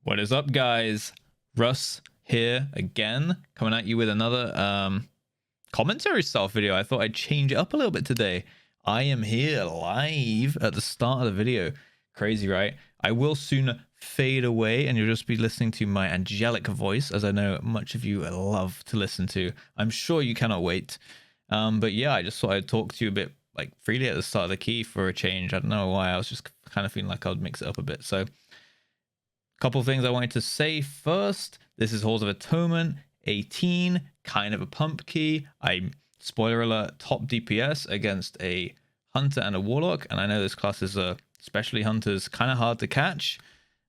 What is up, guys? Russ here again, coming at you with another commentary style video. I thought I'd change it up a little bit today. I am here live at the start of the video. Crazy, right? I will soon fade away and you'll just be listening to my angelic voice, as I know much of you love to listen to. I'm sure you cannot wait. But yeah, I just thought I'd talk to you a bit like freely at the start of the key for a change. I don't know why. I was just kind of feeling like I would mix it up a bit. So couple of things I wanted to say first. This is Halls of Atonement 18, kind of a pump key. Spoiler alert, top DPS against a hunter and a warlock, and I know this class is especially hunters kind of hard to catch,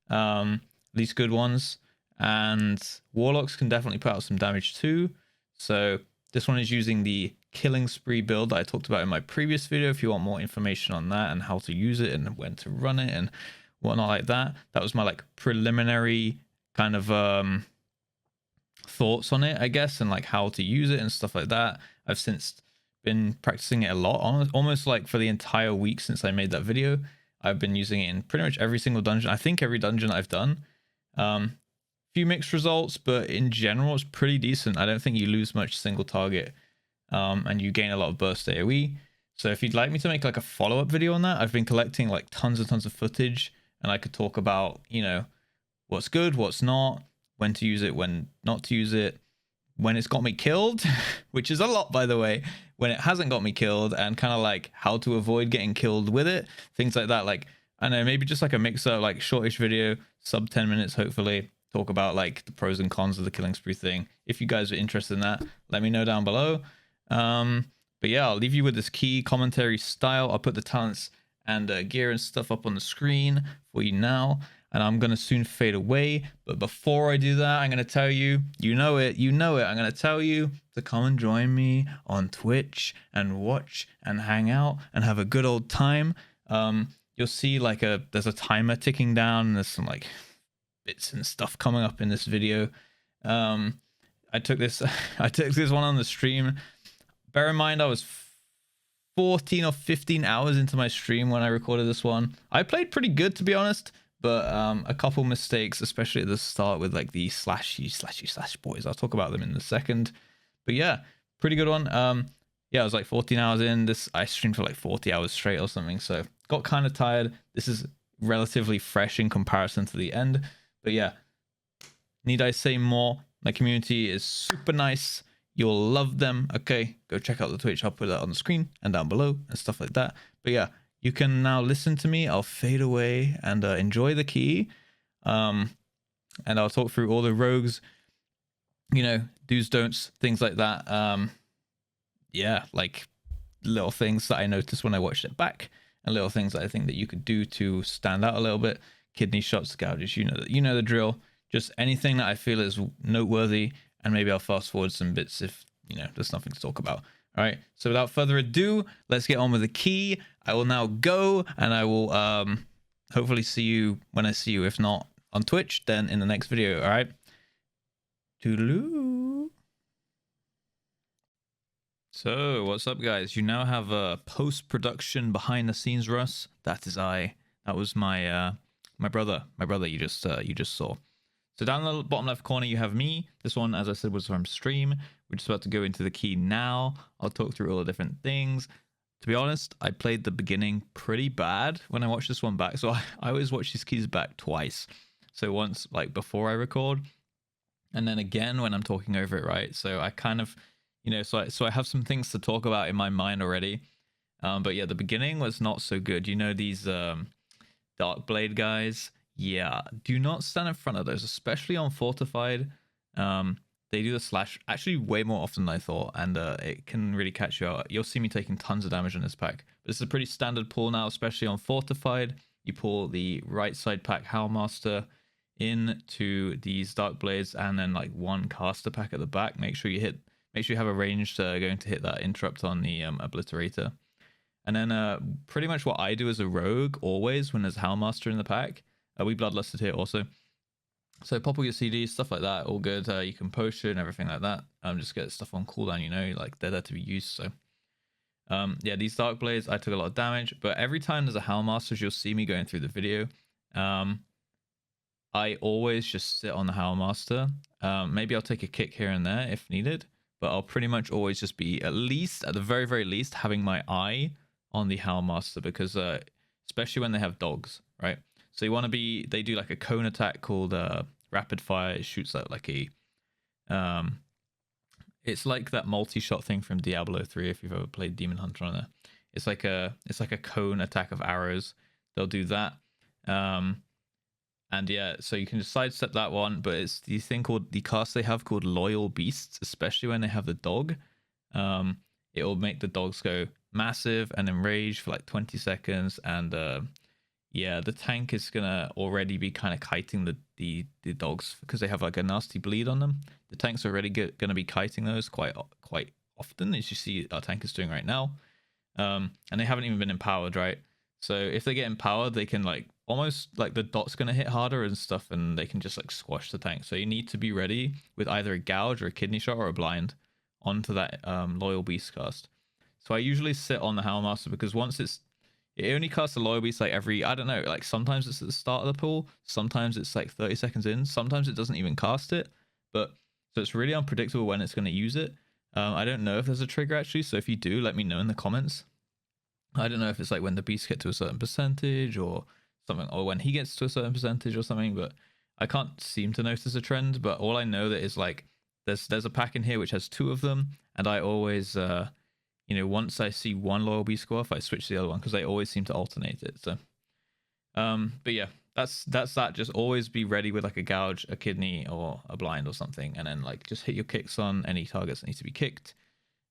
at least good ones, and warlocks can definitely put out some damage too. So this one is using the killing spree build that I talked about in my previous video. If you want more information on that and how to use it and when to run it and whatnot like that, that was my like preliminary kind of thoughts on it, I guess, and like how to use it and stuff like that. I've since been practicing it a lot, almost like for the entire week since I made that video. I've been using it in pretty much every single dungeon. I think every dungeon I've done. Few mixed results, but in general it's pretty decent. I don't think you lose much single target, and you gain a lot of burst AoE. So if you'd like me to make like a follow-up video on that, I've been collecting like tons and tons of footage, and I could talk about, you know, what's good, what's not, when to use it, when not to use it, when it's got me killed, which is a lot, by the way, when it hasn't got me killed, and kind of like how to avoid getting killed with it, things like that. Like, I don't know, maybe just like a mixer, like shortish video, sub 10 minutes, hopefully, talk about like the pros and cons of the killing spree thing. If you guys are interested in that, let me know down below. But yeah, I'll leave you with this key commentary style. I'll put the talents and gear and stuff up on the screen for you now, and I'm gonna soon fade away. But before I do that, I'm gonna tell you, you know it, I'm gonna tell you to come and join me on Twitch and watch and hang out and have a good old time. You'll see like there's a timer ticking down, and there's some like bits and stuff coming up in this video. I took this one on the stream. Bear in mind I was 14 or 15 hours into my stream when I recorded this one. I played pretty good, to be honest, but a couple mistakes, especially at the start with like the slashy boys. I'll talk about them in a second. But yeah, pretty good one. Yeah, I was like 14 hours in. I streamed for like 40 hours straight or something, so got kind of tired. This is relatively fresh in comparison to the end. But yeah, need I say more? My community is super nice. You'll love them. Okay, go check out the Twitch. I'll put that on the screen and down below and stuff like that. But yeah, you can now listen to me. I'll fade away and enjoy the key. And I'll talk through all the rogues, you know, do's, don'ts, things like that. Yeah, like little things that I noticed when I watched it back, and little things that I think that you could do to stand out a little bit. Kidney shots, gouges, you know the drill. Just anything that I feel is noteworthy. And maybe I'll fast forward some bits if, you know, there's nothing to talk about. All right, so without further ado, let's get on with the key. I will now go, and I will hopefully see you when I see you. If not on Twitch, then in the next video. All right, toodaloo. So what's up, guys? You now have a post-production behind-the-scenes Russ. That is I. That was my my brother you just saw. So down in the bottom left corner, you have me. This one, as I said, was from stream. We're just about to go into the key now. I'll talk through all the different things. To be honest, I played the beginning pretty bad when I watched this one back. So I always watch these keys back twice. So once like before I record, and then again when I'm talking over it, right? So I kind of, you know, so I have some things to talk about in my mind already. But yeah, the beginning was not so good. You know, these Dark Blade guys. Yeah, do not stand in front of those, especially on Fortified. They do the slash actually way more often than I thought, and it can really catch you out. You'll see me taking tons of damage on this pack. But this is a pretty standard pull now, especially on Fortified. You pull the right side pack Howlmaster into these Dark Blades, and then like one caster pack at the back. Make sure you have a range going to hit that interrupt on the Obliterator. And then pretty much what I do as a rogue always when there's Howlmaster in the pack. We bloodlusted here also. So pop all your CDs, stuff like that, all good. You can potion, everything like that. Just get stuff on cooldown, you know, like they're there to be used. So yeah, these Dark Blades, I took a lot of damage, but every time there's a Howlmaster, you'll see me going through the video. I always just sit on the Howlmaster. Maybe I'll take a kick here and there if needed, but I'll pretty much always just be, at least, at the very, very least, having my eye on the Howlmaster, because especially when they have dogs, right? So you want to be, they do like a cone attack called Rapid Fire. It shoots out like a, it's like that multi-shot thing from Diablo 3 if you've ever played Demon Hunter on there. It's like a cone attack of arrows. They'll do that. And yeah, so you can just sidestep that one, but it's the thing called, the cast they have called Loyal Beasts, especially when they have the dog. It will make the dogs go massive and enrage for like 20 seconds. And yeah, the tank is gonna already be kind of kiting the dogs because they have like a nasty bleed on them. The tank's already gonna be kiting those quite often, as you see our tank is doing right now. And they haven't even been empowered, right? So if they get empowered, they can like almost like the dot's going to hit harder and stuff, and they can just like squash the tank. So you need to be ready with either a gouge or a kidney shot or a blind onto that Loyal Beast cast. So I usually sit on the Howlmaster because once it only casts a Loyal Beast like every, I don't know, like sometimes it's at the start of the pool, sometimes it's like 30 seconds in, sometimes it doesn't even cast it. But so it's really unpredictable when it's going to use it. I don't know if there's a trigger actually, so if you do, let me know in the comments. I don't know if it's like when the beasts get to a certain percentage or something, or when he gets to a certain percentage or something, but I can't seem to notice a trend. But all I know that is like there's a pack in here which has 2 of them, and I always you know, once I see one Loyal Beast go off, I switch to the other one because they always seem to alternate it. So but yeah, that's that. Just always be ready with like a gouge, a kidney, or a blind or something, and then like just hit your kicks on any targets that need to be kicked.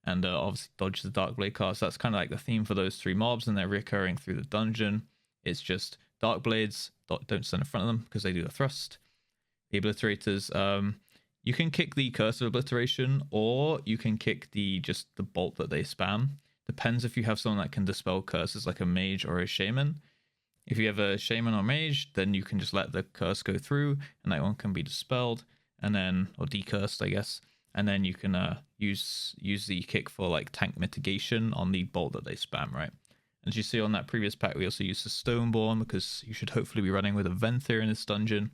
And obviously dodge the Dark Blade cast. That's kind of like the theme for those 3 mobs, and they're recurring through the dungeon. It's just Dark Blades, don't stand in front of them because they do the thrust. The Obliterators, you can kick the Curse of Obliteration, or you can kick just the bolt that they spam. Depends if you have someone that can dispel curses like a mage or a shaman. If you have a shaman or mage, then you can just let the curse go through, and that one can be dispelled, and then, or decursed, I guess. And then you can use the kick for like tank mitigation on the bolt that they spam, right? As you see on that previous pack, we also used the Stoneborn because you should hopefully be running with a Venthyr in this dungeon.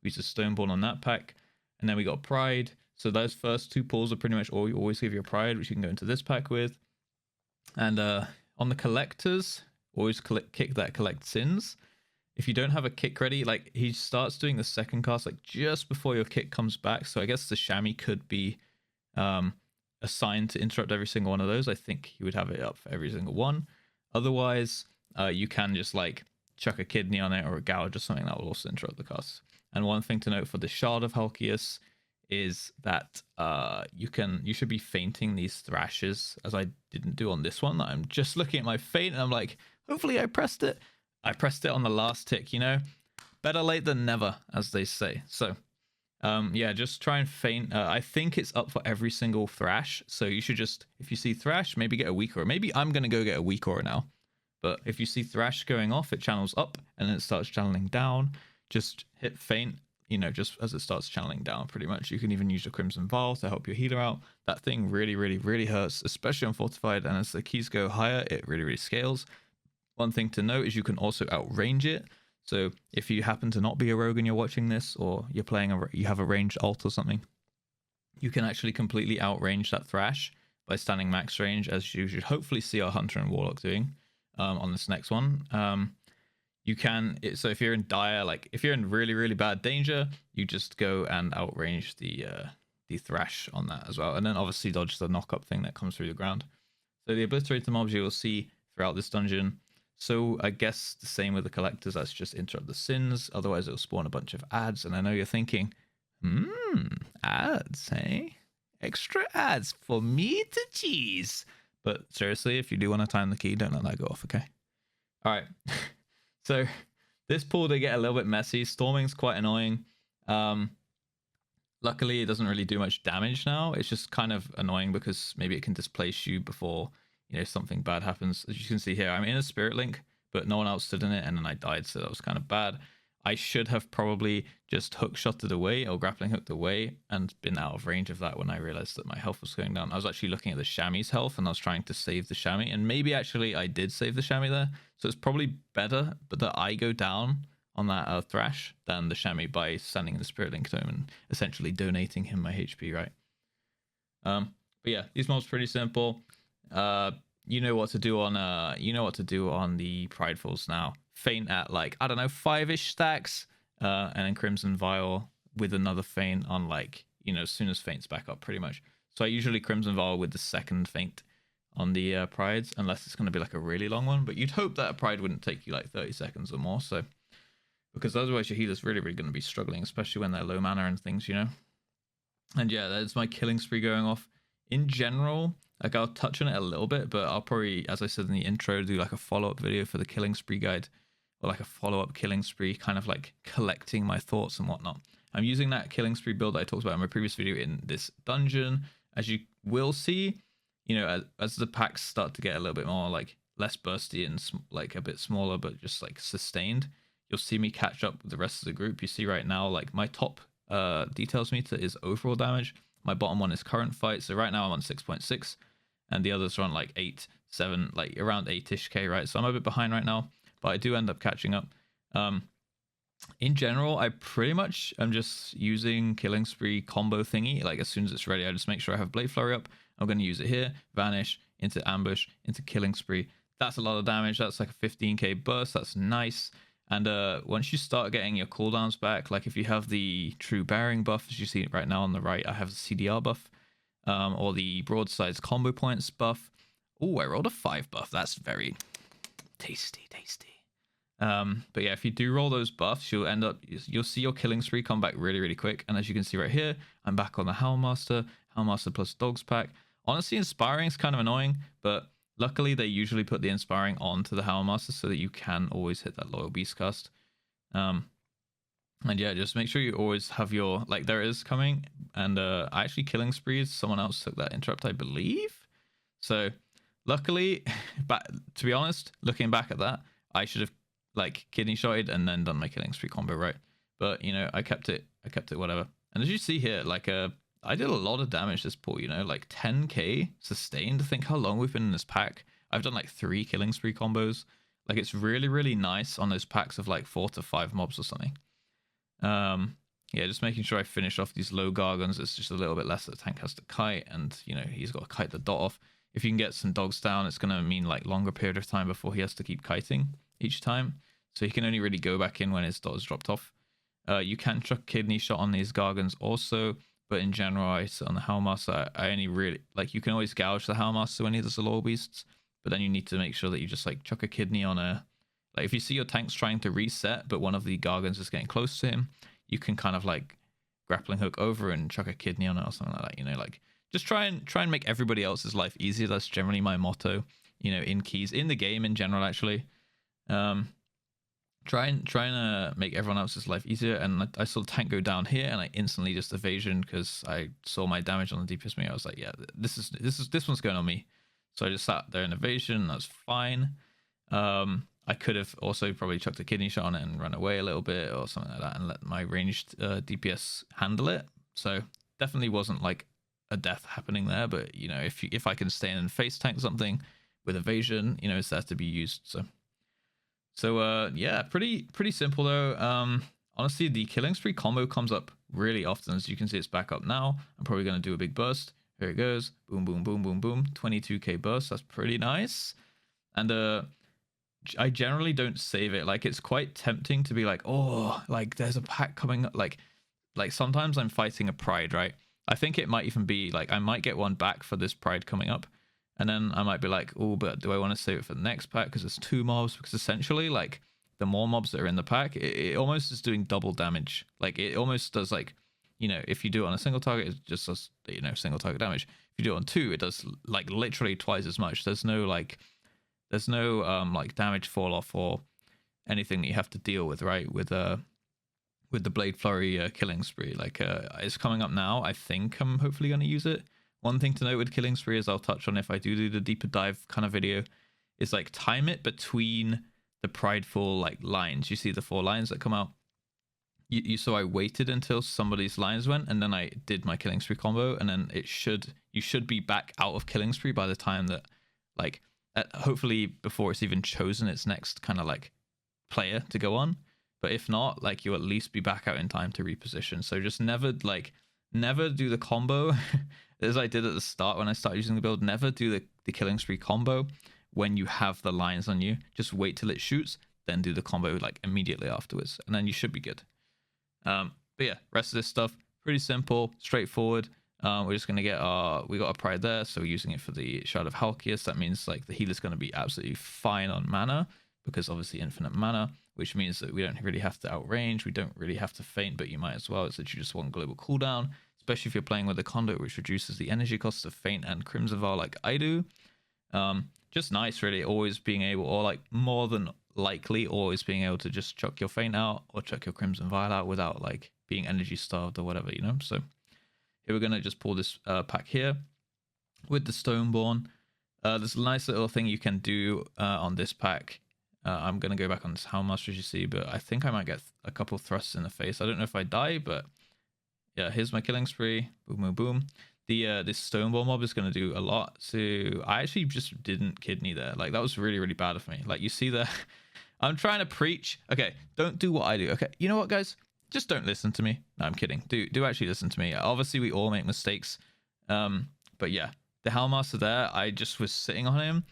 We used the Stoneborn on that pack. And then we got Pride. So those first 2 pulls are pretty much all you always give your Pride, which you can go into this pack with. And on the Collectors, always kick that Collect Sins. If you don't have a kick ready, like he starts doing the second cast like just before your kick comes back. So I guess the Chamois could be assigned to interrupt every single one of those. I think he would have it up for every single one. Otherwise, you can just like chuck a kidney on it or a gouge or something that will also interrupt the cast. And one thing to note for the Shard of Halkias is that you should be fainting these thrashes, as I didn't do on this one. I'm just looking at my feint and I'm like, hopefully I pressed it. I pressed it on the last tick, you know? Better late than never, as they say. So yeah, just try and feint. I think it's up for every single thrash, so you should just, if you see thrash, maybe get a weak aura. Maybe I'm gonna go get a weak aura now, but if you see thrash going off, it channels up and then it starts channeling down. Just hit feint, you know, just as it starts channeling down. Pretty much, you can even use your Crimson Vial to help your healer out. That thing really hurts, especially on Fortified, and as the keys go higher, it really scales. One thing to note is you can also outrange it. So if you happen to not be a rogue and you're watching this, or you're playing you have a ranged ult or something, you can actually completely outrange that thrash by standing max range, as you should hopefully see our Hunter and Warlock doing on this next one. You can, so if you're in dire, like if you're in really bad danger, you just go and outrange the thrash on that as well, and then obviously dodge the knock-up thing that comes through the ground. So the Obliterator Mobs you will see throughout this dungeon. So I guess the same with the Collectors, that's just interrupt the sins, otherwise it'll spawn a bunch of ads. And I know you're thinking, ads, hey? Extra ads for me to cheese. But seriously, if you do want to time the key, don't let that go off, okay? All right. So this pool, they get a little bit messy. Storming's quite annoying. Luckily, it doesn't really do much damage now. It's just kind of annoying because maybe it can displace you before, you know, something bad happens. As you can see here, I'm in a Spirit Link, but no one else stood in it, and then I died, so that was kind of bad. I should have probably just hook-shotted away or grappling hooked away and been out of range of that when I realized that my health was going down. I was actually looking at the Chamois' health, and I was trying to save the Chamois, and maybe actually I did save the Chamois there, so it's probably better but that I go down on that Thrash than the Chamois by standing in the Spirit Link Tome and essentially donating him my HP, right? But yeah, these mobs pretty simple. You know what to do on the Pridefuls now. Feint at like, I don't know, 5-ish stacks, and then Crimson Vial with another feint on like, you know, as soon as feint's back up pretty much. So I usually Crimson Vial with the second feint on the prides, unless it's going to be like a really long one, but you'd hope that a pride wouldn't take you like 30 seconds or more, so because otherwise your healer's really going to be struggling, especially when they're low mana and things, you know. And yeah, that's my killing spree going off. In general, like I'll touch on it a little bit, but I'll probably, as I said in the intro, do like a follow-up video for the killing spree guide, or like a follow-up killing spree, kind of like collecting my thoughts and whatnot. I'm using that killing spree build that I talked about in my previous video in this dungeon. As you will see, you know, as the packs start to get a little bit more like less bursty and like a bit smaller, but just like sustained, you'll see me catch up with the rest of the group. You see right now, like my top details meter is overall damage. My bottom one is current fight. So right now I'm on 6.6 and the others are on like 8, 7, like around 8-ish K, right? So I'm a bit behind right now, but I do end up catching up. In general, I pretty much am just using killing spree combo thingy. Like as soon as it's ready, I just make sure I have Blade Flurry up. I'm going to use it here, vanish, into ambush, into killing spree. That's a lot of damage. That's like a 15k burst. That's nice. And once you start getting your cooldowns back, like if you have the true bearing buff, as you see right now on the right, I have the CDR buff, or the broadsides combo points buff. Oh, I rolled a 5 buff. That's very tasty. But yeah, if you do roll those buffs, you'll see your killing spree come back really quick. And as you can see right here, I'm back on the Howlmaster plus Dogs pack. Honestly, Inspiring is kind of annoying, but luckily they usually put the Inspiring onto the Howlmaster so that you can always hit that Loyal Beast cast. And yeah, just make sure you always have your, like, there is coming, and actually killing sprees, someone else took that interrupt, I believe. So luckily, but to be honest, looking back at that, I should have like kidney shotted and then done my killing spree combo, right? But you know, I kept it whatever. And as you see here, like I did a lot of damage this pool, you know, like 10k sustained. Think how long we've been in this pack. I've done like 3 killing spree combos. Like it's really nice on those packs of like 4 to 5 mobs or something. Yeah, just making sure I finish off these low gargons. It's just a little bit less that the tank has to kite, and you know, he's got to kite the dot off. If you can get some dogs down, it's going to mean like longer period of time before he has to keep kiting each time. So he can only really go back in when his dot is dropped off. You can chuck kidney shot on these gargons also, but in general, I sit on the Howlmaster. I only really, like, you can always gouge the Howlmaster when he does the Loyal Beasts, but then you need to make sure that you just like chuck a kidney on a, like if you see your tanks trying to reset, but one of the gargons is getting close to him, you can kind of like grappling hook over and chuck a kidney on it or something like that, you know, like just try and make everybody else's life easier. That's generally my motto, you know, in keys, in the game in general, actually. Trying to make everyone else's life easier. And I saw the tank go down here and I instantly just evasion because I saw my damage on the DPS me. I was like, yeah, this one's going on me. So I just sat there in evasion. That's fine. I could have also probably chucked a kidney shot on it and run away a little bit or something like that and let my ranged DPS handle it. So definitely wasn't like a death happening there, but you know, if I can stay in and face tank something with evasion, you know, it's there to be used. So yeah, pretty simple though. Honestly, the killing spree combo comes up really often. As you can see, it's back up now. I'm probably going to do a big burst. Here it goes. Boom, boom, boom, boom, boom. 22k burst. That's pretty nice. And I generally don't save it. Like, it's quite tempting to be like, oh, like there's a pack coming up. Like sometimes I'm fighting a pride, right? I think it might even be like I might get one back for this pride coming up. And then I might be like, oh, but do I want to save it for the next pack because there's 2 mobs? Because essentially, like, the more mobs that are in the pack, it almost is doing double damage. Like, it almost does, like, you know, if you do it on a single target, it just does, you know, single target damage. If you do it on 2, it does, like, literally twice as much. There's no, like, damage fall off or anything that you have to deal with, right? With the Blade Flurry killing spree. Like, it's coming up now. I think I'm hopefully going to use it. One thing to note with killing spree, as I'll touch on if I do the deeper dive kind of video, is like time it between the prideful like lines. You see the 4 lines that come out. You saw I waited until somebody's lines went, and then I did my killing spree combo, and then you should be back out of killing spree by the time that, like, hopefully before it's even chosen its next kind of like player to go on. But if not, like, you'll at least be back out in time to reposition. So just never do the combo as I did at the start when I started using the build. Never do the killing spree combo when you have the lines on you. Just wait till it shoots, then do the combo like immediately afterwards, and then you should be good. But yeah, rest of this stuff pretty simple, straightforward. We're just gonna get we got our pride there, so we're using it for the Shard of Halkias. That means like the healer's gonna be absolutely fine on mana, because obviously infinite mana, which means that we don't really have to outrange, we don't really have to feint, but you might as well. It's literally just one global cooldown, especially if you're playing with a conduit, which reduces the energy costs of feint and Crimson Vial like I do. Just nice, really, always being able, or like more than likely always being able to just chuck your feint out or chuck your Crimson Vial out without like being energy starved or whatever, you know. So here we're gonna just pull this pack here with the Stoneborn. There's a nice little thing you can do on this pack. I'm gonna go back on this Houndmaster as you see, but I think I might get a couple thrusts in the face. I don't know if I die, but yeah, here's my killing spree. Boom, boom, boom. This Stoneborn mob is gonna do a lot. So I actually just didn't kidney there. Like, that was really, really bad of me. Like, you see there, I'm trying to preach. Okay, don't do what I do. Okay, you know what, guys? Just don't listen to me. No, I'm kidding. Do actually listen to me. Obviously, we all make mistakes. But yeah, the Houndmaster there, I just was sitting on him.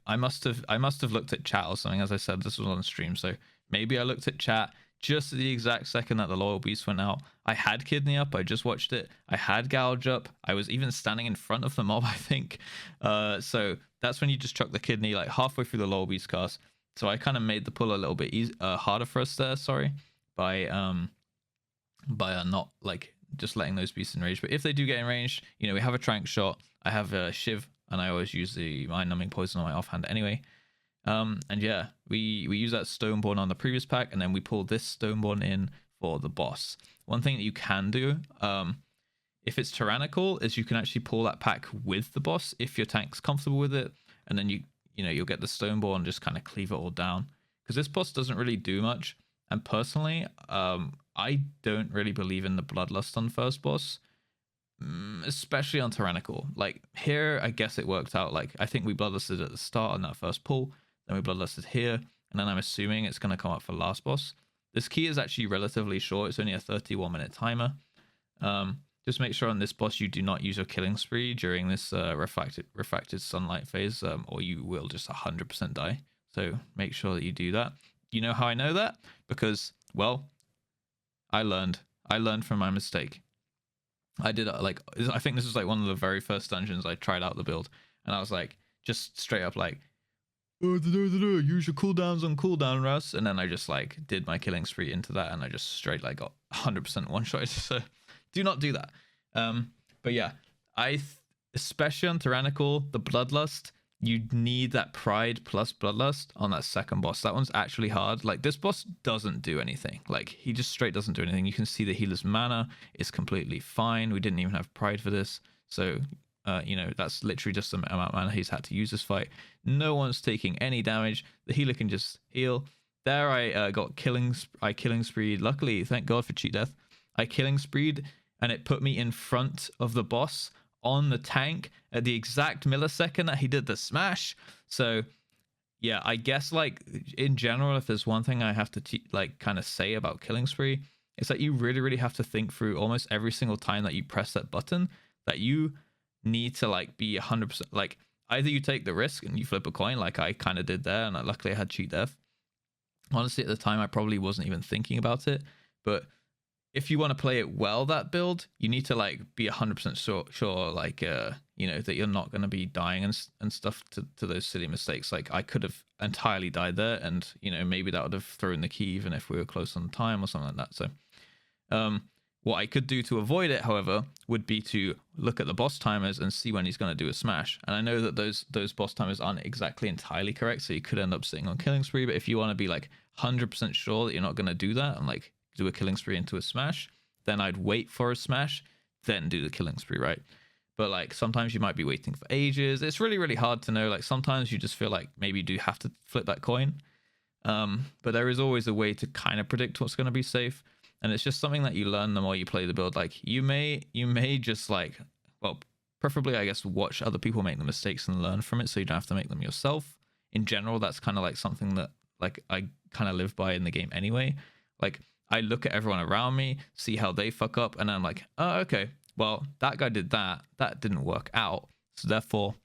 I must have looked at chat or something. As I said, this was on stream, so maybe I looked at chat just at the exact second that the Loyal Beast went out. I had Kidney up. I just watched it. I had Gouge up. I was even standing in front of the mob, I think. So that's when you just chuck the Kidney like halfway through the Loyal Beast cast. So I kind of made the pull a little bit harder for us there. Sorry, by not like just letting those beasts in range. But if they do get in range, you know, we have a trank shot. I have a Shiv, and I always use the mind numbing poison on my offhand anyway. And yeah, we use that Stoneborn on the previous pack, and then we pull this Stoneborn in for the boss. One thing that you can do, if it's tyrannical, is you can actually pull that pack with the boss if your tank's comfortable with it, and then you'll get the Stoneborn, just kind of cleave it all down, because this boss doesn't really do much. And personally, I don't really believe in the Bloodlust on first boss, especially on tyrannical. Like here, I guess it worked out. Like, I think we Bloodlusted at the start on that first pull, then we Bloodlusted here, and then I'm assuming it's going to come up for last boss. This key is actually relatively short. It's only a 31-minute timer. Just make sure on this boss you do not use your killing spree during this refracted sunlight phase, or you will just 100% die. So make sure that you do that. You know how I know that? Because, well, I learned from my mistake. I did like, I think this was like one of the very first dungeons I tried out the build, and I was like, just straight up like, use your cooldowns on cooldown, Russ. And then I just like did my killing spree into that, and I just straight like got 100% one shot. So do not do that. But yeah, especially on tyrannical, the Bloodlust, you need that pride plus Bloodlust on that second boss. That one's actually hard. Like, this boss doesn't do anything. Like, he just straight doesn't do anything. You can see the healer's mana is completely fine. We didn't even have pride for this. So, you know, that's literally just the amount of mana he's had to use this fight. No one's taking any damage. The healer can just heal. There I got killing spree. Luckily, thank God for cheat death. I killing spreed, and it put me in front of the boss on the tank at the exact millisecond that he did the smash. So yeah, I guess like in general, if there's one thing I have to like kind of say about killing spree, it's that you really have to think through almost every single time that you press that button, that you need to like be 100%. Like, either you take the risk and you flip a coin like I kind of did there, and luckily I had cheat death. Honestly, at the time I probably wasn't even thinking about it, but if you want to play it well, that build, you need to like be 100% sure like you know, that you're not going to be dying and stuff to those silly mistakes. Like, I could have entirely died there, and you know, maybe that would have thrown the key even if we were close on time or something like that. So what I could do to avoid it, however, would be to look at the boss timers and see when he's going to do a smash. And I know that those boss timers aren't exactly entirely correct, so you could end up sitting on killing spree. But if you want to be like 100% sure that you're not going to do that and like do a killing spree into a smash, then I'd wait for a smash, then do the killing spree, right? But like, sometimes you might be waiting for ages. It's really hard to know. Like, sometimes you just feel like maybe you do have to flip that coin, but there is always a way to kind of predict what's going to be safe. And it's just something that you learn the more you play the build. Like, you may just like, well, preferably I guess watch other people make the mistakes and learn from it, so you don't have to make them yourself. In general, that's kind of like something that like I kind of live by in the game anyway. Like, I look at everyone around me, see how they fuck up, and I'm like, oh, okay, well, that guy did that. That didn't work out. So therefore,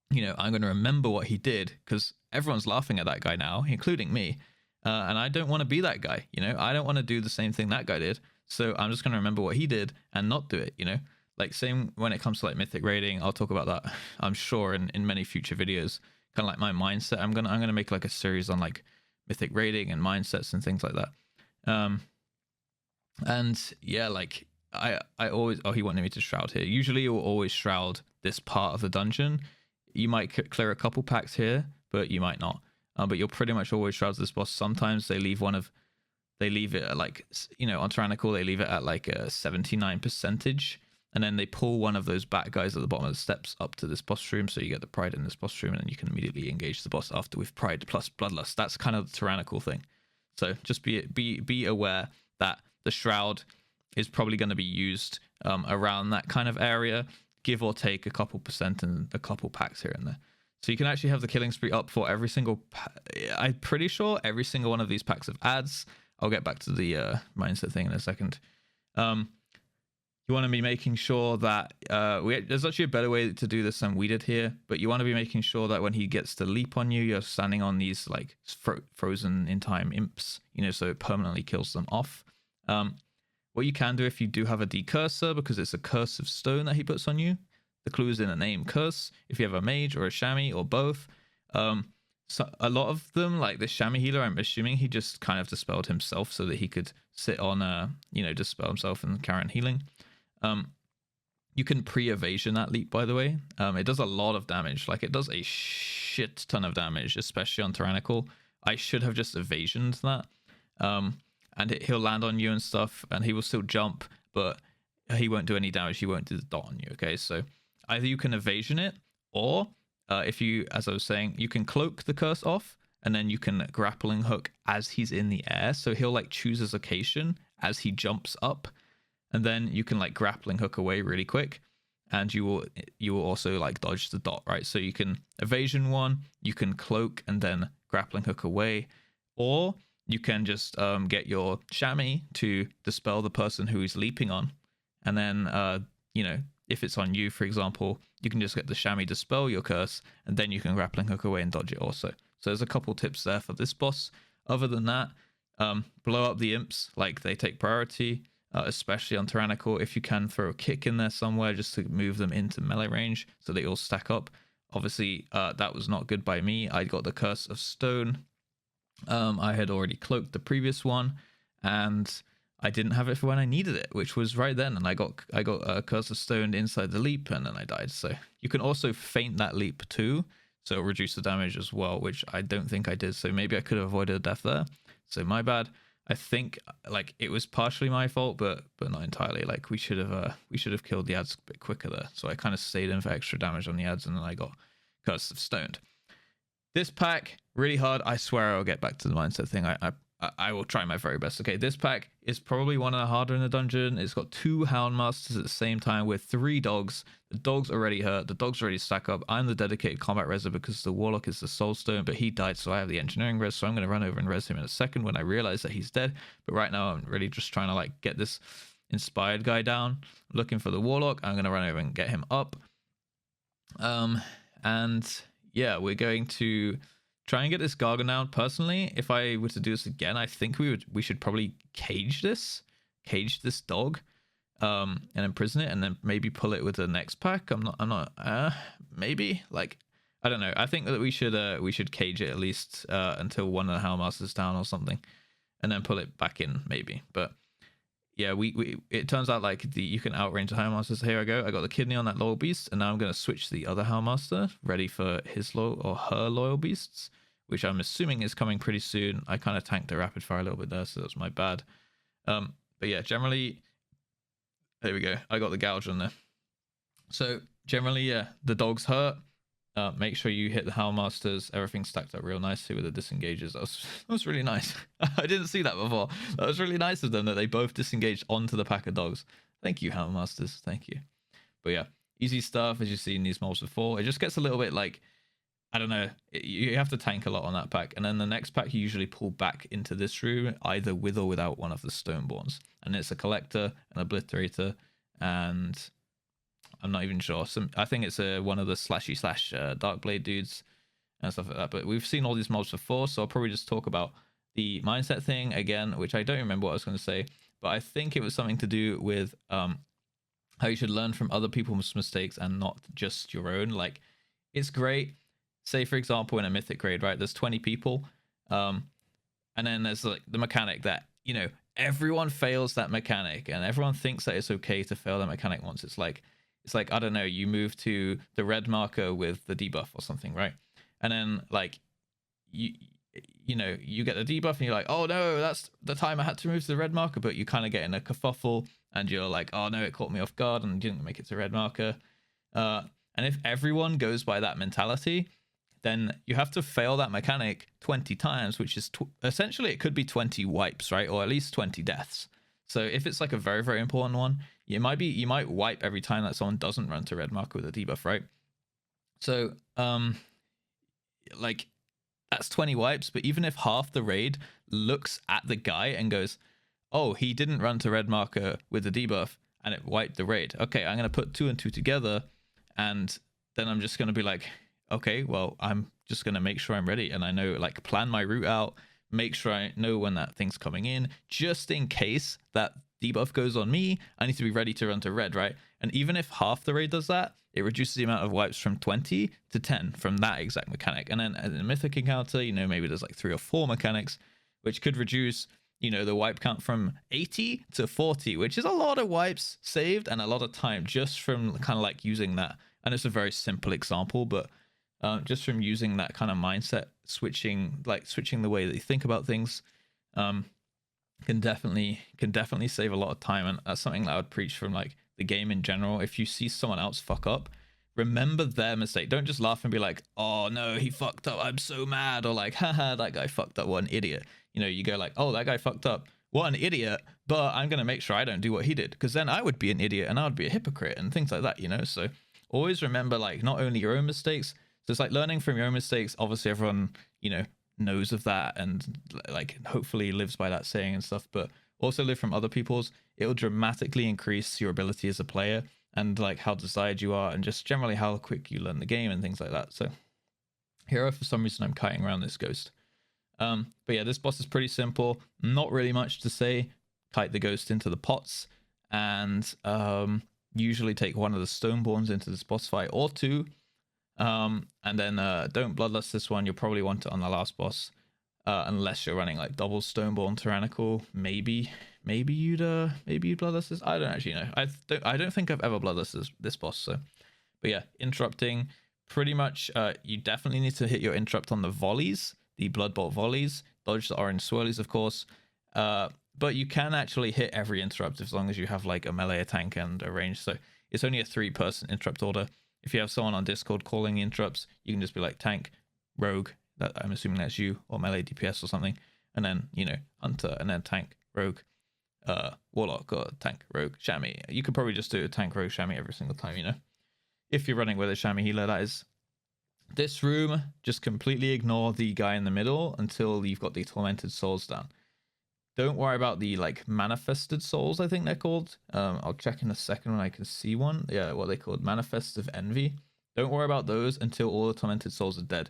you know, I'm going to remember what he did, because everyone's laughing at that guy now, including me. And I don't want to be that guy, you know? I don't want to do the same thing that guy did. So I'm just going to remember what he did and not do it, you know? Like, same when it comes to like Mythic raiding. I'll talk about that, I'm sure, in many future videos. Kind of like my mindset. I'm gonna make like a series on like Mythic raiding and mindsets and things like that. And yeah, like I always, oh, he wanted me to shroud here. Usually you'll always shroud this part of the dungeon. You might clear a couple packs here, but you might not. But you'll pretty much always shroud this boss. Sometimes they leave it at like, you know, on Tyrannical, they leave it at like a 79%. And then they pull one of those bat guys at the bottom of the steps up to this boss room. So you get the pride in this boss room, and then you can immediately engage the boss after with pride plus bloodlust. That's kind of the tyrannical thing. So just be aware that the shroud is probably going to be used around that kind of area, give or take a couple percent and a couple packs here and there. So you can actually have the killing spree up for every single I'm pretty sure every single one of these packs of ads. I'll get back to the mindset thing in a second. You want to be making sure that there's actually a better way to do this than we did here, but you want to be making sure that when he gets to leap on you, you're standing on these like frozen in time imps, you know, so it permanently kills them off. What you can do if you do have a decursor, because it's a curse of stone that he puts on you, the clue is in the name, curse. If you have a mage or a chamois or both, so a lot of them, like the chamois healer, I'm assuming he just kind of dispelled himself so that he could sit on you know, dispel himself and carry on healing. You can pre-evasion that leap, by the way. It does a lot of damage. Like, it does a shit ton of damage, especially on Tyrannical. I should have just evasioned that. And he'll land on you and stuff, and he will still jump, but he won't do any damage. He won't do the dot on you, okay? So either you can evasion it, or if you, as I was saying, you can cloak the curse off, and then you can grappling hook as he's in the air. So he'll like choose his location as he jumps up, and then you can like grappling hook away really quick, and you will also like dodge the dot, right? So you can evasion one, you can cloak and then grappling hook away, or you can just get your chamois to dispel the person who he's leaping on, and then you know, if it's on you, for example, you can just get the chamois dispel your curse, and then you can grappling hook away and dodge it also. So there's a couple tips there for this boss. Other than that, blow up the imps, like they take priority. Especially on Tyrannical, if you can throw a kick in there somewhere just to move them into melee range so they all stack up. Obviously, that was not good by me. I got the Curse of Stone. I had already cloaked the previous one, and I didn't have it for when I needed it, which was right then. And I got a Curse of Stone inside the leap, and then I died. So you can also feint that leap too, so it'll reduce the damage as well, which I don't think I did. So maybe I could have avoided a death there. So my bad. I think like it was partially my fault, but not entirely. Like we should have killed the ads a bit quicker there. So I kind of stayed in for extra damage on the ads, and then I got Curse of Stoned. This pack really hard. I swear I'll get back to the mindset thing. I will try my very best. Okay, this pack is probably one of the harder in the dungeon. It's got 2 Houndmasters at the same time with 3 dogs. The dogs already hurt. The dogs already stack up. I'm the dedicated combat reser because the Warlock is the Soul Stone, but he died, so I have the engineering res. So I'm going to run over and res him in a second when I realize that he's dead. But right now I'm really just trying to like get this inspired guy down. Looking for the Warlock. I'm going to run over and get him up. And yeah, we're going to try and get this Gargon down. Personally, if I were to do this again, I think we should probably cage this dog, and imprison it, and then maybe pull it with the next pack. I'm not maybe, like, I don't know. I think that we should cage it at least until one of the Houndmasters down or something, and then pull it back in maybe. But yeah, it turns out like you can outrange the Houndmasters. Here I go. I got the kidney on that loyal beast, and now I'm going to switch to the other Houndmaster, ready for his her loyal beasts, which I'm assuming is coming pretty soon. I kind of tanked the rapid fire a little bit there, so that's my bad. But yeah, generally, there we go. I got the gouge on there. So generally, yeah, the dogs hurt. Make sure you hit the Houndmasters. Everything stacked up real nicely with the disengages. That was really nice. I didn't see that before. That was really nice of them that they both disengaged onto the pack of dogs. Thank you, Houndmasters. Thank you. But yeah, easy stuff as you've seen these mobs before. It just gets a little bit like I don't know. You have to tank a lot on that pack, and then the next pack you usually pull back into this room either with or without one of the Stoneborns, and it's a collector, an obliterator, and I'm not even sure. I think it's one of the slashy slash Darkblade dudes and stuff like that. But we've seen all these mobs before, so I'll probably just talk about the mindset thing again, which I don't remember what I was going to say, but I think it was something to do with how you should learn from other people's mistakes and not just your own. Like, it's great. Say, for example, in a Mythic raid, right? There's 20 people, and then there's like the mechanic that, you know, everyone fails that mechanic, and everyone thinks that it's okay to fail that mechanic once. It's like, I don't know, you move to the red marker with the debuff or something, right? And then like you know, you get the debuff and you're like, oh no, that's the time I had to move to the red marker, but you kind of get in a kerfuffle and you're like, oh no, it caught me off guard and didn't make it to red marker. And if everyone goes by that mentality, then you have to fail that mechanic 20 times, which is essentially it could be 20 wipes, right? Or at least 20 deaths. So if it's like a very, very important one, you might wipe every time that someone doesn't run to red marker with a debuff, right? So like that's 20 wipes, but even if half the raid looks at the guy and goes, oh, he didn't run to red marker with the debuff and it wiped the raid. Okay, I'm going to put 2 and 2 together, and then I'm just going to be like, okay, well, I'm just going to make sure I'm ready, and I know, like, plan my route out, make sure I know when that thing's coming in, just in case that debuff goes on me, I need to be ready to run to red, right? And even if half the raid does that, it reduces the amount of wipes from 20 to 10 from that exact mechanic. And then in a Mythic encounter, you know, maybe there's like 3 or 4 mechanics, which could reduce, you know, the wipe count from 80 to 40, which is a lot of wipes saved and a lot of time just from kind of like using that. And it's a very simple example, but just from using that kind of mindset, switching the way that you think about things, can definitely save a lot of time. And that's something that I would preach from like the game in general. If you see someone else fuck up, remember their mistake. Don't just laugh and be like, oh no, he fucked up, I'm so mad, or like, haha, that guy fucked up, what an idiot. You know, you go like, oh, that guy fucked up, what an idiot, but I'm gonna make sure I don't do what he did, because then I would be an idiot and I would be a hypocrite and things like that, you know. So always remember, like, not only your own mistakes, so it's like learning from your own mistakes. Obviously everyone, you know, knows of that and like hopefully lives by that saying and stuff, but also live from other people's. It'll dramatically increase your ability as a player and like how desired you are and just generally how quick you learn the game and things like that. So here, for some reason, I'm kiting around this ghost. But yeah, this boss is pretty simple, not really much to say. Kite the ghost into the pots and usually take one of the Stoneborns into this boss fight or 2. And then don't bloodlust this one. You'll probably want it on the last boss, unless you're running like double Stoneborn Tyrannical. Maybe you'd bloodlust this. I don't actually know. I don't think I've ever bloodlusted this boss. So, but yeah, interrupting. Pretty much, you definitely need to hit your interrupt on the volleys, the Bloodbolt volleys. Dodge the orange swirlies, of course. But you can actually hit every interrupt as long as you have like a melee, a tank, and a range. So it's only a 3-person interrupt order. If you have someone on Discord calling the interrupts, you can just be like tank, rogue, that I'm assuming that's you, or melee DPS or something, and then, you know, hunter, and then tank, rogue, warlock, or tank, rogue, chamois. You could probably just do a tank, rogue, chamois every single time, you know, if you're running with a chamois healer, that is. This room, just completely ignore the guy in the middle until you've got the tormented souls down. Don't worry about the like manifested souls, I think they're called. I'll check in a second when I can see one. Yeah, what they called, manifests of envy. Don't worry about those until all the tormented souls are dead.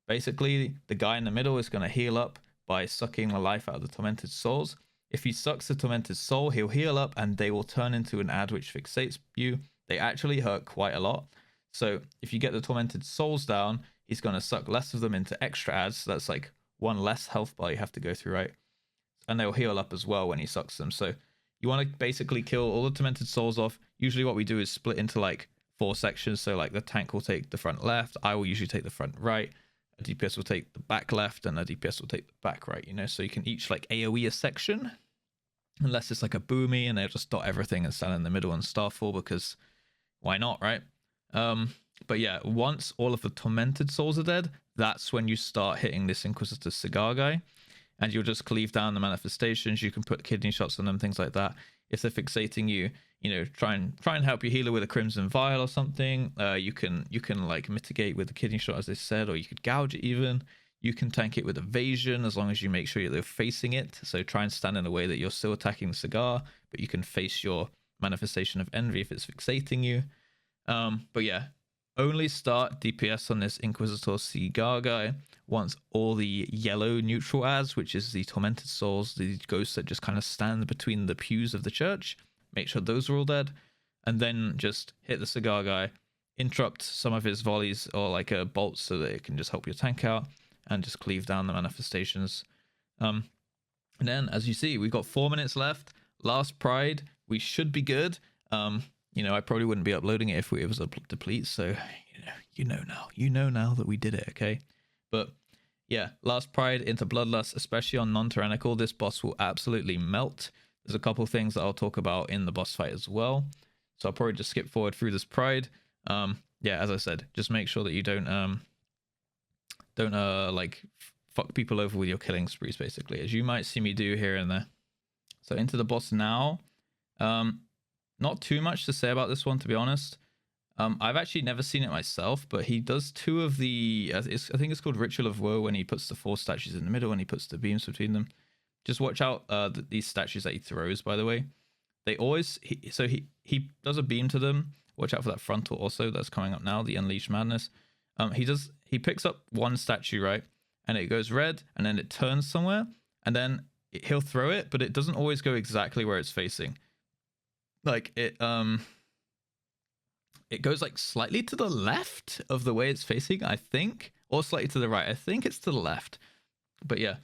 Basically, the guy in the middle is going to heal up by sucking the life out of the tormented souls. If he sucks the tormented soul, he'll heal up and they will turn into an ad which fixates you. They actually hurt quite a lot. So if you get the tormented souls down, he's going to suck less of them into extra ads. So that's like 1 less health bar you have to go through, right? And they'll heal up as well when he sucks them. So you want to basically kill all the tormented souls off. Usually what we do is split into like 4 sections. So like the tank will take the front left. I will usually take the front right. A DPS will take the back left and a DPS will take the back right, you know, so you can each like AoE a section, unless it's like a boomy and they'll just dot everything and stand in the middle and starfall, because why not, right? But yeah, once all of the tormented souls are dead, that's when you start hitting this Inquisitor Cigar guy. and you'll just cleave down the manifestations. You can put kidney shots on them, things like that. If they're fixating you, you know, try and help your healer with a crimson vial or something. You can like mitigate with the kidney shot, as they said, or you could gouge it even. You can tank it with evasion as long as you make sure they're facing it. So try and stand in a way that you're still attacking the cigar, but you can face your manifestation of envy if it's fixating you. But yeah, only start DPS on this Inquisitor cigar guy once all the yellow neutral ads, which is the tormented souls, the ghosts that just kind of stand between the pews of the church. Make sure those are all dead, and then just hit the cigar guy, interrupt some of his volleys or like a bolt so that it can just help your tank out, and just cleave down the manifestations. And then, as you see, we've got 4 minutes left. Last Pride, we should be good. You know, I probably wouldn't be uploading it if it was a deplete, so you know now that we did it, okay? But yeah, Last Pride into Bloodlust, especially on non-tyrannical, this boss will absolutely melt. There's a couple things that I'll talk about in the boss fight as well, so I'll probably just skip forward through this Pride. Yeah, as I said, just make sure that you don't like fuck people over with your killing sprees, basically, as you might see me do here and there. So into the boss now. Not too much to say about this one, to be honest. I've actually never seen it myself, but he does two of the, I think it's called Ritual of Woe, when he puts the 4 statues in the middle and he puts the beams between them. Just watch out these statues that he throws, by the way. They always, he does a beam to them. Watch out for that frontal also that's coming up now, the Unleashed Madness. He picks up one statue, right? And it goes red, and then it turns somewhere, and then he'll throw it, but it doesn't always go exactly where it's facing. Like it goes like slightly to the left of the way it's facing, I think, or slightly to the right. I think it's to the left. But yeah,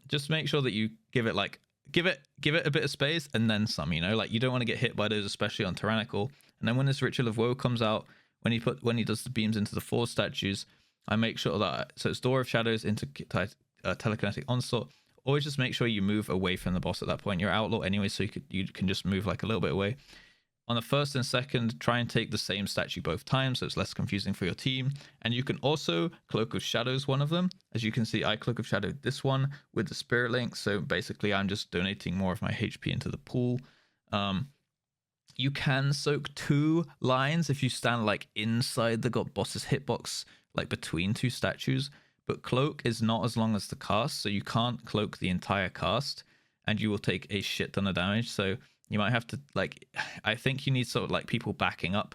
just make sure that you give it a bit of space and then some, you know, like you don't want to get hit by those, especially on tyrannical. And then when this Ritual of Woe comes out, when he does the beams into the 4 statues, I make sure that, so it's Door of Shadows into Telekinetic Onslaught. Always just make sure you move away from the boss at that point. You're Outlaw anyway, so you can just move like a little bit away. On the first and second, try and take the same statue both times, so it's less confusing for your team. And you can also Cloak of Shadows one of them. As you can see, I Cloak of Shadow this one with the Spirit Link, so basically I'm just donating more of my HP into the pool. You can soak 2 lines if you stand like inside the boss's hitbox, like between 2 statues. But Cloak is not as long as the cast, so you can't cloak the entire cast, and you will take a shit ton of damage. So you might have to, like, I think you need sort of like people backing up.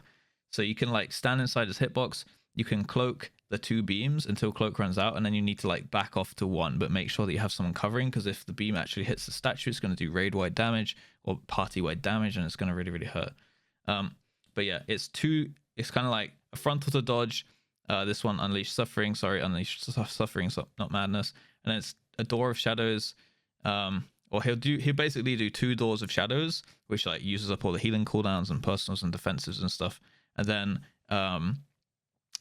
So you can like stand inside his hitbox, you can cloak the 2 beams until Cloak runs out, and then you need to like back off to 1, but make sure that you have someone covering, because if the beam actually hits the statue, it's going to do raid-wide damage or party-wide damage, and it's going to really, really hurt. But yeah, it's kind of like a frontal to dodge. This one, Unleashed Suffering, not Madness. And then it's a Door of Shadows. Or he'll basically do 2 Doors of Shadows, which like uses up all the healing cooldowns and personals and defensives and stuff. And then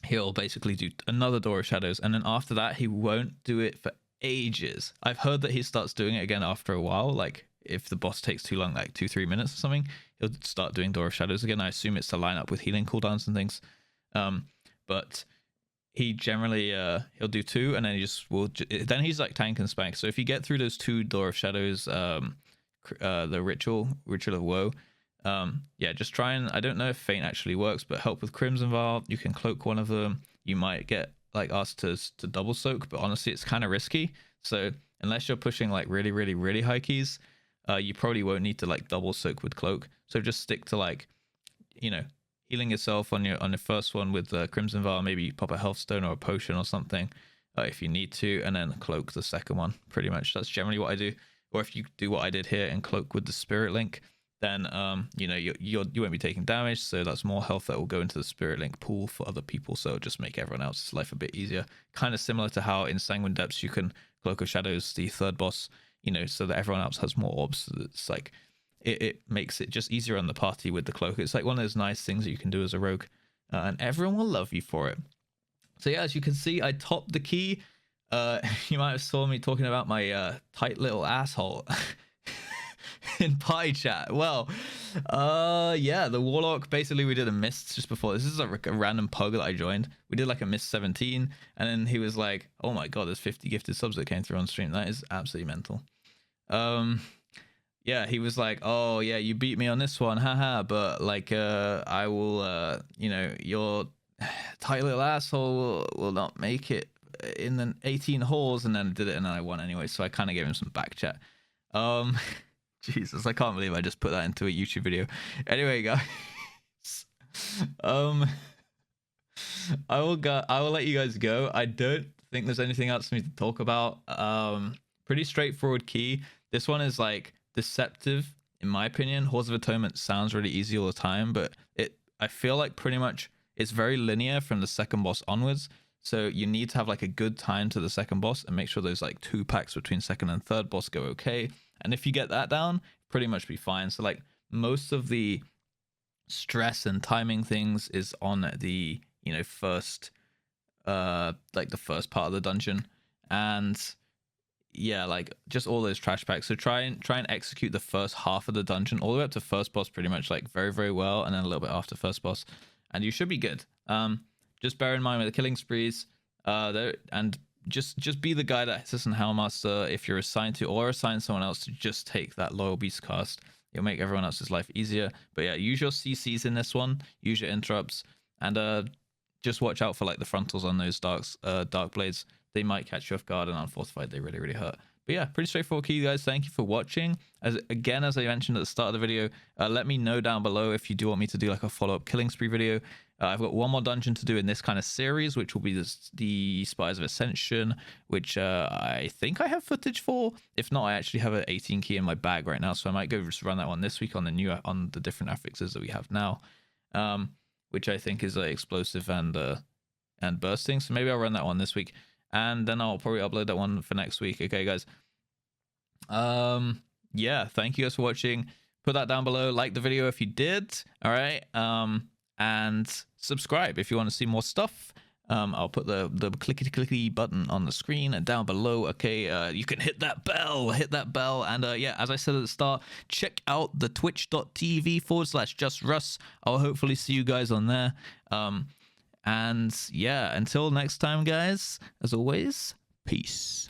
he'll basically do another Door of Shadows, and then after that he won't do it for ages. I've heard that he starts doing it again after a while, like if the boss takes too long, like 2-3 minutes or something, he'll start doing Door of Shadows again. I assume it's to line up with healing cooldowns and things. But he generally he'll do 2, and then then he's like tank and spank. So if you get through those 2 Door of Shadows, the Ritual of Woe, yeah, just try and, I don't know if Feint actually works, but help with Crimson Vial. You can cloak one of them. You might get like asked to double soak, but honestly it's kind of risky. So unless you're pushing like really, really, really high keys, you probably won't need to like double soak with cloak. So just stick to like, you know, healing yourself on the first one with the Crimson Vial. Maybe you pop a health stone or a potion or something if you need to, and then cloak the second one. Pretty much that's generally what I do. Or if you do what I did here and cloak with the Spirit Link, then you know, you won't be taking damage, so that's more health that will go into the Spirit Link pool for other people, so it'll just make everyone else's life a bit easier. Kind of similar to how in Sanguine Depths you can Cloak of Shadows the 3rd boss, you know, so that everyone else has more orbs. So it's like it makes it just easier on the party with the cloak. It's like one of those nice things that you can do as a rogue, and everyone will love you for it. So yeah, as you can see, I topped the key. You might have saw me talking about my tight little asshole in pie chat. Well, Yeah, the Warlock, basically we did a mist just before. This is like a random pug that I joined. We did like a mist 17, and then he was like, oh my god, there's 50 gifted subs that came through on stream. That is absolutely mental. Yeah, he was like, oh yeah, you beat me on this one, haha, but like I will you know, your tight little asshole will not make it in the 18 holes, and then I did it and then I won anyway, so I kind of gave him some back chat. Jesus, I can't believe I just put that into a YouTube video. Anyway, guys, I will let you guys go. I don't think there's anything else for me to talk about. Pretty straightforward key. This one is like deceptive in my opinion. Halls of Atonement sounds really easy all the time, but I feel like pretty much it's very linear from the second boss onwards. So you need to have like a good time to the second boss and make sure those like 2 packs between second and third boss go okay. And if you get that down, pretty much be fine. So like most of the stress and timing things is on the, you know, first like the first part of the dungeon. And yeah, like just all those trash packs. So try and execute the first half of the dungeon all the way up to first boss pretty much like very, very well, and then a little bit after first boss, and you should be good. Just bear in mind with the killing sprees, and just be the guy that hits us in Hellmaster if you're assigned to, or assign someone else to just take that loyal beast cast. It'll make everyone else's life easier. But yeah, use your CCs in this one, use your interrupts, and just watch out for like the frontals on those dark blades. They might catch you off guard, and on Fortified they really, really hurt. But yeah, pretty straightforward key, guys. Thank you for watching. As I mentioned at the start of the video, let me know down below if you do want me to do like a follow-up killing spree video. I've got one more dungeon to do in this kind of series, which will be the Spires of Ascension, which I think I have footage for. If not, I actually have an 18 key in my bag right now, so I might go just run that one this week on the different affixes that we have now, which I think is explosive and bursting. So maybe I'll run that one this week, and then I'll probably upload that one for next week. Okay, guys. Yeah, thank you guys for watching. Put that down below, like the video if you did. All right. And subscribe if you want to see more stuff. I'll put the clickety button on the screen and down below. Okay, you can hit that bell, and yeah, as I said at the start, check out the twitch.tv/JustRuss. I'll hopefully see you guys on there. And yeah, until next time, guys, as always, peace.